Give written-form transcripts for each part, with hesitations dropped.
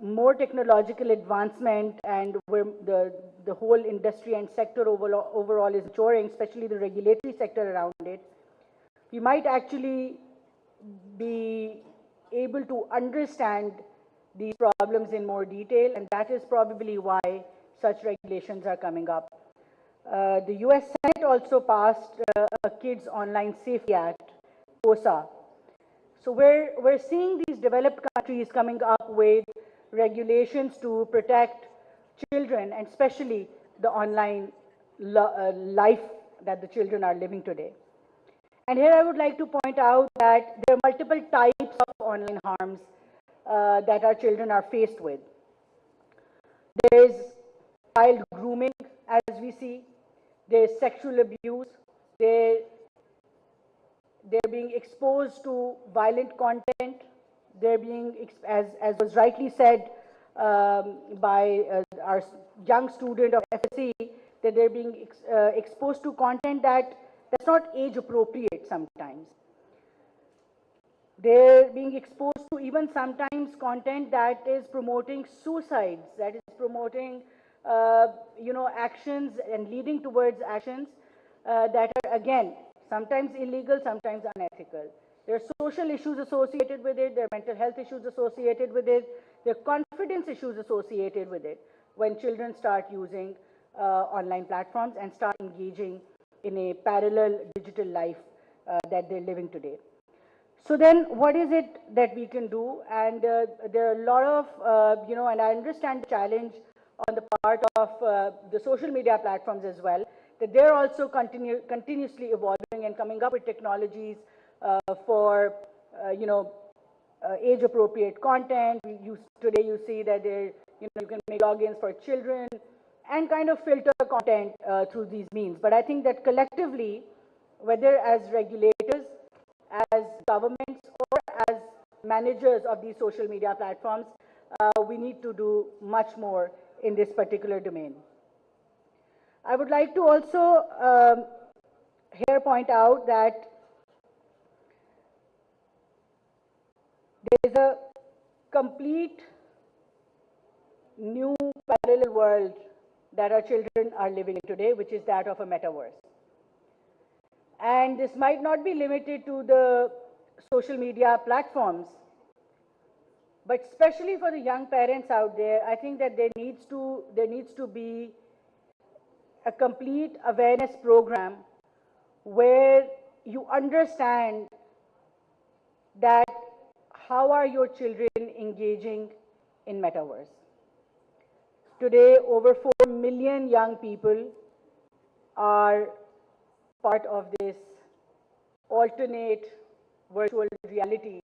more technological advancement and where the whole industry and sector overall is maturing, especially the regulatory sector around it, we might actually be able to understand these problems in more detail, and that is probably why such regulations are coming up. The US Senate also passed a Kids Online Safety Act, KOSA. So we're seeing these developed countries coming up with regulations to protect children, and especially the online life that the children are living today. And here I would like to point out that there are multiple types of online harms that our children are faced with. There is child grooming, as we see. There is sexual abuse. They're being exposed to violent content. They're being, as was rightly said by our young student of FSC, that they're being exposed to content that's not age appropriate sometimes. They're being exposed to even sometimes content that is promoting suicides, that is promoting actions and leading towards actions that are, again, sometimes illegal, sometimes unethical. There are social issues associated with it, there are mental health issues associated with it, there are confidence issues associated with it when children start using online platforms and start engaging in a parallel digital life that they're living today. So then what is it that we can do? And there are a lot of, and I understand the challenge on the part of the social media platforms as well, that they're also continuously evolving and coming up with technologies for, age-appropriate content. Today you see that you can make logins for children and kind of filter content through these means. But I think that collectively, whether as regulators, as governments, or as managers of these social media platforms, we need to do much more in this particular domain. I would like to also here point out that there is a complete new parallel world that our children are living in today, which is that of a metaverse. And this might not be limited to the social media platforms, but especially for the young parents out there, I think that there needs to be a complete awareness program where you understand that how are your children engaging in metaverse. Today, over 4 million young people are part of this alternate virtual reality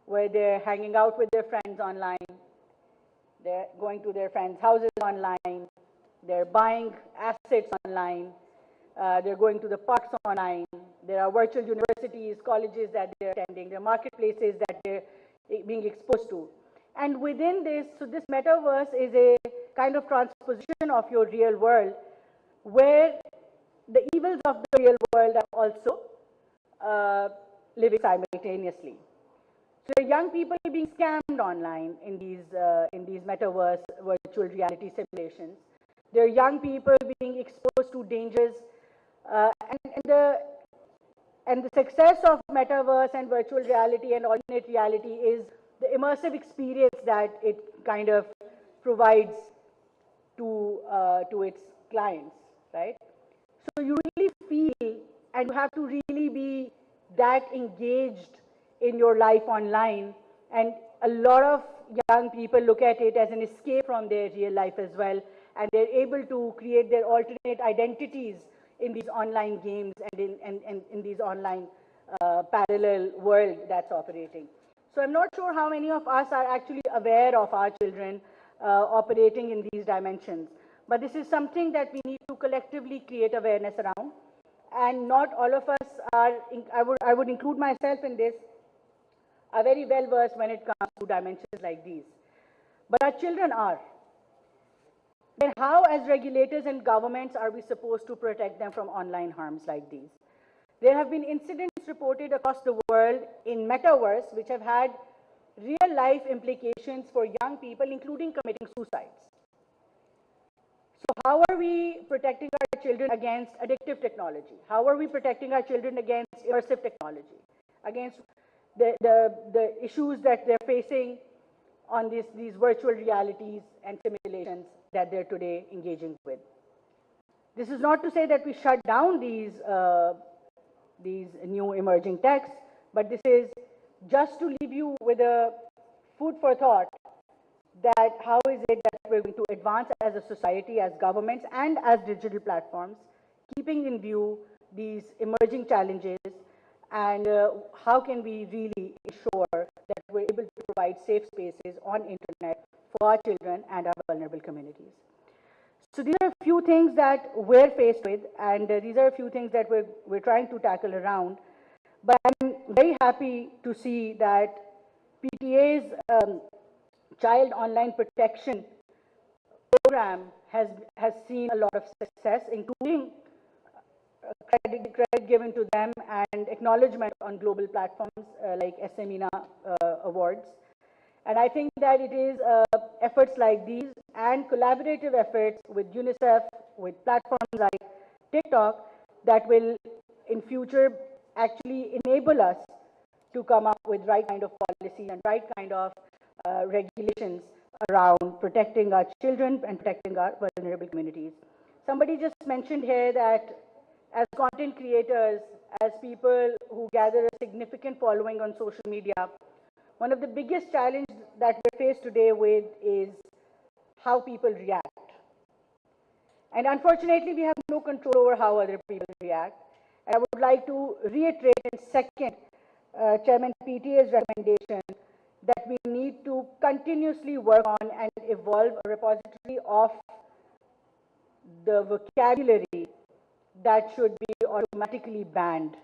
where they're hanging out with their friends online, they're going to their friends' houses online, they're buying assets online, they're going to the parks online, there are virtual universities, colleges that they're attending, there are marketplaces that they're being exposed to. And within this, so this metaverse is a kind of transposition of your real world where the evils of the real world are also living simultaneously. So young people are being scammed online in these metaverse virtual reality simulations. There are young people being exposed to dangers, and the success of metaverse and virtual reality and alternate reality is the immersive experience that it kind of provides to its clients, right? So you really feel, and you have to really be that engaged in your life online, and a lot of young people look at it as an escape from their real life as well, and they're able to create their alternate identities in these online games and in these online parallel world that's operating. So I'm not sure how many of us are actually aware of our children operating in these dimensions, but this is something that we need to collectively create awareness around, and not all of us are, I would include myself in this, are very well versed when it comes to dimensions like these. But our children are. Then how, as regulators and governments, are we supposed to protect them from online harms like these? There have been incidents reported across the world in metaverse which have had real life implications for young people, including committing suicides. So how are we protecting our children against addictive technology? How are we protecting our children against immersive technology, against the issues that they're facing on these virtual realities and simulations that they're today engaging with? This is not to say that we shut down these new emerging techs, but this is just to leave you with a food for thought that how is it that we're going to advance as a society, as governments, and as digital platforms, keeping in view these emerging challenges, and how can we really ensure that we're able to provide safe spaces on internet for our children and our vulnerable communities. So these are a few things that we're faced with, and these are a few things that we're trying to tackle around. But I'm very happy to see that PTA's Child Online Protection Program has seen a lot of success, including credit given to them and acknowledgement on global platforms like SMENA awards. And I think that it is efforts like these and collaborative efforts with UNICEF, with platforms like TikTok, that will in future actually enable us to come up with right kind of policy and right kind of regulations around protecting our children and protecting our vulnerable communities. Somebody just mentioned here that as content creators, as people who gather a significant following on social media, one of the biggest challenges that we're faced today with is how people react. And unfortunately, we have no control over how other people react. And I would like to reiterate and second Chairman PTA's recommendation that we need to continuously work on and evolve a repository of the vocabulary that should be automatically banned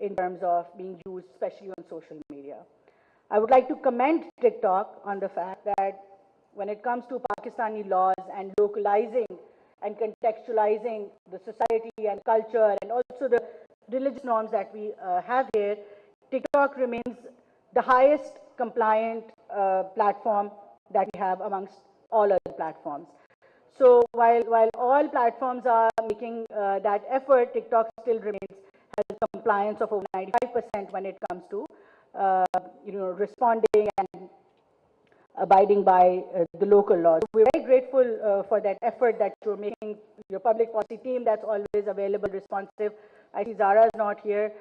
in terms of being used, especially on social media. I would like to commend TikTok on the fact that when it comes to Pakistani laws and localizing and contextualizing the society and culture and also the religious norms that we have here, TikTok remains the highest compliant platform that we have amongst all other platforms. So while all platforms are making that effort, TikTok still remains has a compliance of over 95% when it comes to responding and abiding by the local laws. We're very grateful for that effort that you're making, your public policy team that's always available, responsive. I see Zara is not here.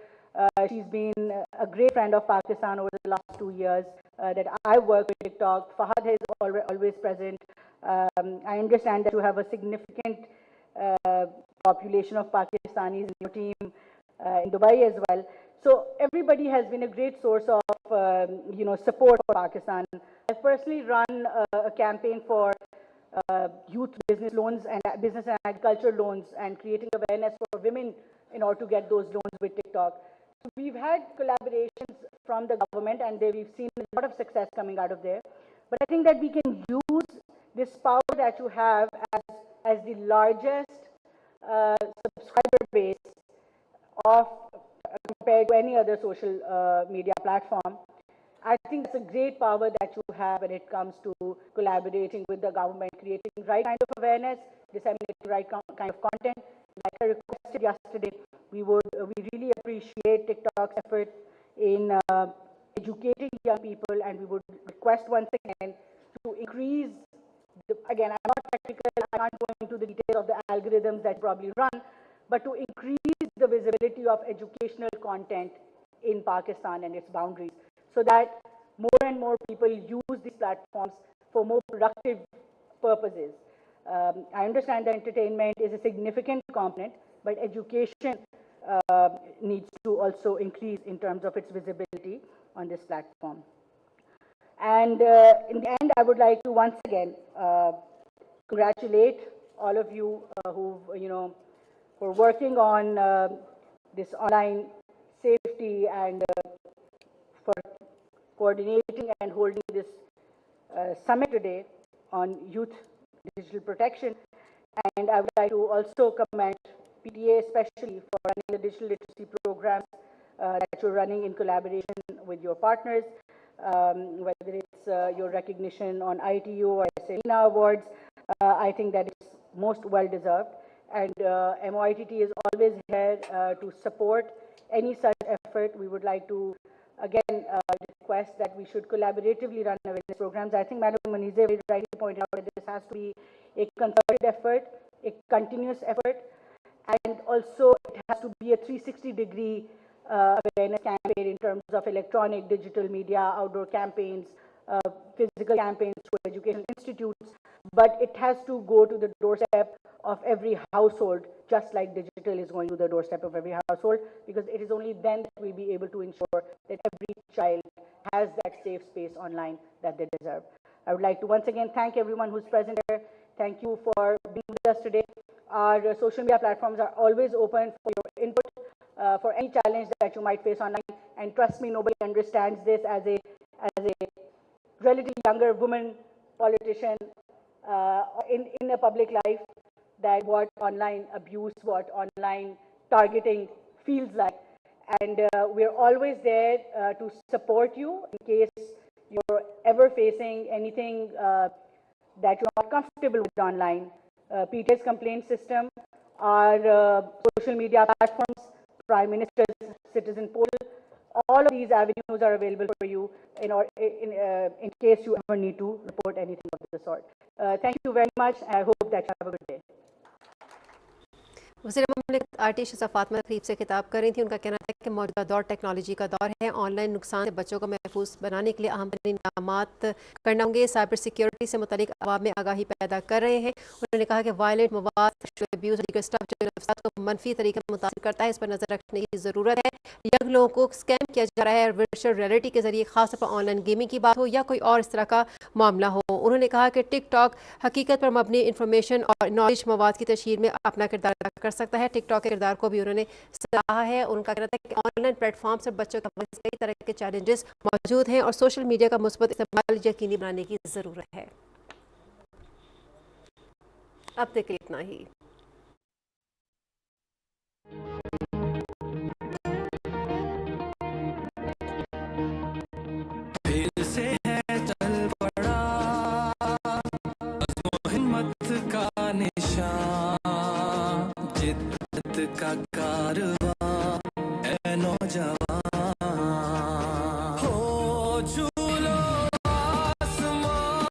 She's been a great friend of Pakistan over the last 2 years that I work with TikTok. Fahad is always present. I understand that you have a significant population of Pakistanis in your team in Dubai as well. So everybody has been a great source of support for Pakistan. I've personally run a campaign for youth business loans and business and agriculture loans and creating awareness for women in order to get those loans with TikTok. So we've had collaborations from the government and we've seen a lot of success coming out of there. But I think that we can use this power that you have as the largest subscriber base of compared to any other social media platform. I think it's a great power that you have when it comes to collaborating with the government, creating the right kind of awareness, disseminating the right kind of content. Like I requested yesterday, we really appreciate TikTok's effort in educating young people, and we would request once again to increase, again, I'm not technical, I can't go into the details of the algorithms that probably run, but to increase the visibility of educational content in Pakistan and its boundaries, so that more and more people use these platforms for more productive purposes. I understand that entertainment is a significant component, but education needs to also increase in terms of its visibility on this platform. And in the end, I would like to once again congratulate all of you who are working on this online safety and for coordinating and holding this summit today on youth digital protection. And I would like to also commend PTA especially for running the digital literacy programs that you're running in collaboration with your partners. whether it's your recognition on ITU or ISLAMABAD awards. I think that is most well deserved. And MOITT is always here to support any such effort. We would like to again request that we should collaboratively run awareness programs. I think Madam Manize very rightly pointed out that this has to be a concerted effort, a continuous effort, and also it has to be a 360-degree awareness campaign in terms of electronic, digital media, outdoor campaigns, physical campaigns to educational institutes, but it has to go to the doorstep of every household, just like digital is going to the doorstep of every household, because it is only then that we'll be able to ensure that every child has that safe space online that they deserve. I would like to once again thank everyone who's present here. Thank you for being with us today. Our social media platforms are always open for your input, for any challenge that you might face online. And trust me, nobody understands this as a relatively younger woman politician in a public life, that what online abuse, what online targeting feels like. And we're always there to support you in case you're ever facing anything that you're not comfortable with online. PT's complaint system, our social media platforms, Prime Minister's citizen portal, all of these avenues are available for you in case you ever need to report anything of the sort. Thank you very much, and I hope that you have a good day. वज़ीर मुमलिकत RT शाज़ा Fatima तकरीब से खिताब कर रही थी। उनका कहना था कि मौजूदा दौर टेक्नोलॉजी का दौर है। ऑनलाइन नुकसान से बच्चों को महफूज बनाने के लिए अहम तरीन इक़दामात करना होंगे। साइबर सिक्योरिटी से मुतालिक अवाम में आगाही पैदा कर रहे हैं। उन्होंने कहा कि वायलेंट मवाद, सेक्शुअल अब्यूज़ और दीगर स्टफ जो नफ़सात को मनफी तरीके से मुतासिर करता है, इस पर नज़र रखने की ज़रूरत है। यंग लोगों को स्कैम किया जा रहा है वर्चुअल रियलिटी के जरिए, खासतौर पर ऑनलाइन गेमिंग की बात हो या कोई और इस तरह का मामला हो। उन्होंने कहा कि टिकटॉक हकीकत पर मबनी इंफॉर्मेशन और नॉलेज मवाद की तशहीर में अपना किरदार अदा कर सकता है। टिकटॉक के किरदार को भी उन्होंने सराहा है। उनका कहना था कि ऑनलाइन प्लेटफॉर्म से बच्चों के कई तरह के चैलेंजेस मौजूद हैं और सोशल मीडिया का मुस्बत इस्तेमाल यकीनी बनाने की ज़रूरत है। अब तक इतना ही। फिर से है चल पड़ा हिम्मत का निशान, जिद्दत का